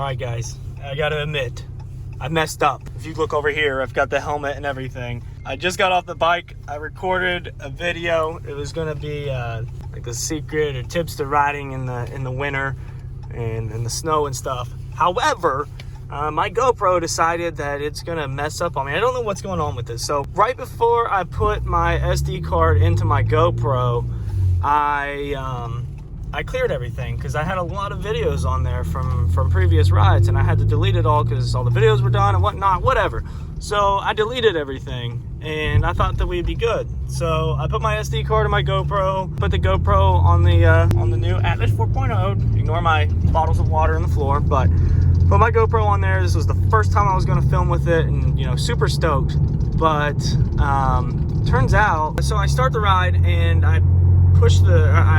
Alright guys, I gotta admit, I messed up. If you look over here, I've got the helmet and everything. I just got off the bike. I recorded a video. It was gonna be like the secret or tips to riding in the winter and in the snow and stuff. However, my GoPro decided that it's gonna mess up on me. I don't know what's going on with this. So right before I put my SD card into my GoPro, I cleared everything because I had a lot of videos on there from previous rides, and I had to delete it all because all the videos were done and whatnot, whatever. So I deleted everything, and I thought that we'd be good. So I put my SD card in my GoPro, put the GoPro on the new Atlas 4.0. Ignore my bottles of water on the floor, but put my GoPro on there. This was the first time I was going to film with it, and you know, super stoked. But turns out, so I start the ride and I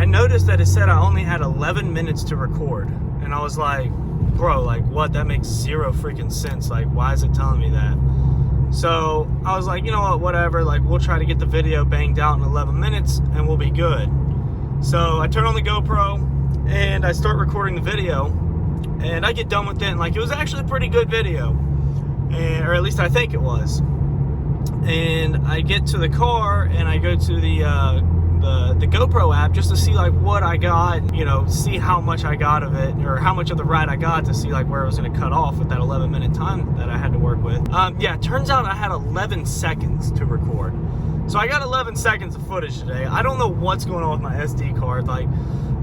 noticed that it said I only had 11 minutes to record, and I was like, bro, like what? That makes zero freaking sense. Like, why is it telling me that? So I was like, you know what, whatever, like we'll try to get the video banged out in 11 minutes and we'll be good. So I turn on the GoPro and I start recording the video, and I get done with it, and like it was actually a pretty good video, or at least I think it was. And I get to the car and I go to the GoPro app just to see like what I got, you know, see how much I got of it, or how much of the ride I got, to see like where I was going to cut off with that 11-minute time that I had to work with. Yeah, it turns out I had 11 seconds to record. So I got 11 seconds of footage today. I don't know what's going on with my SD card. Like,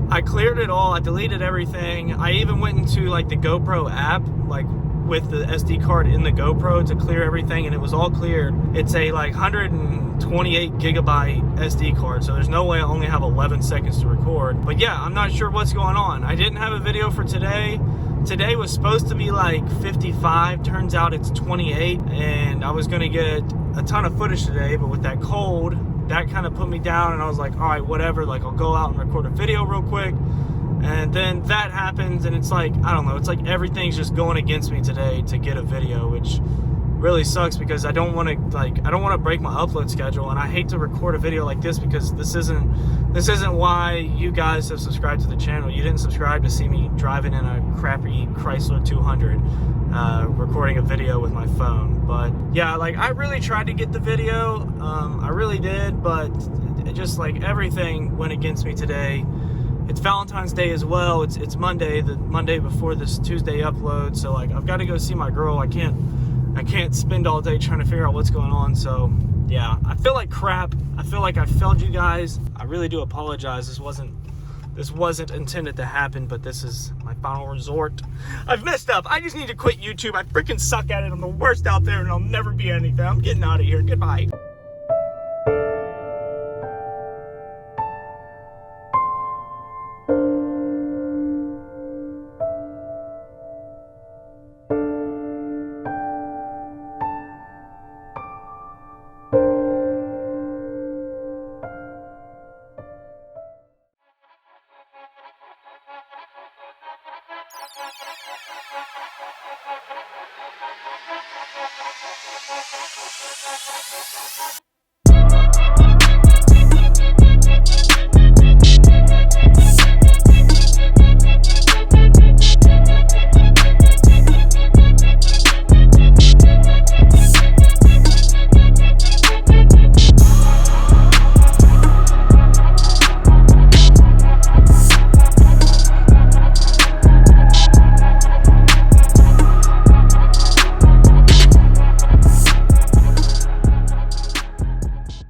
I cleared it all. I deleted everything. I even went into like the GoPro app, like with the SD card in the GoPro to clear everything, and it was all cleared. It's a like 128 gigabyte SD card, so there's no way I only have 11 seconds to record. But yeah, I'm not sure what's going on. I didn't have a video for today. Today was supposed to be like 55, turns out it's 28, and I was gonna get a ton of footage today, but with that cold, that kind of put me down, and I was like, all right, whatever, like I'll go out and record a video real quick. And then that happens, and it's like, I don't know, it's like everything's just going against me today to get a video, which really sucks because I don't want to break my upload schedule, and I hate to record a video like this because this isn't why you guys have subscribed to the channel. You didn't subscribe to see me driving in a crappy Chrysler 200 recording a video with my phone. But yeah, like I really tried to get the video, I really did, but it just like everything went against me today. It's Valentine's Day as well. It's Monday, the Monday before this Tuesday upload. So like I've got to go see my girl. I can't spend all day trying to figure out what's going on. So yeah, I feel like crap. I feel like I failed you guys. I really do apologize. This wasn't intended to happen, but this is my final resort. I've messed up. I just need to quit YouTube. I freaking suck at it. I'm the worst out there, and I'll never be anything. I'm getting out of here. Goodbye.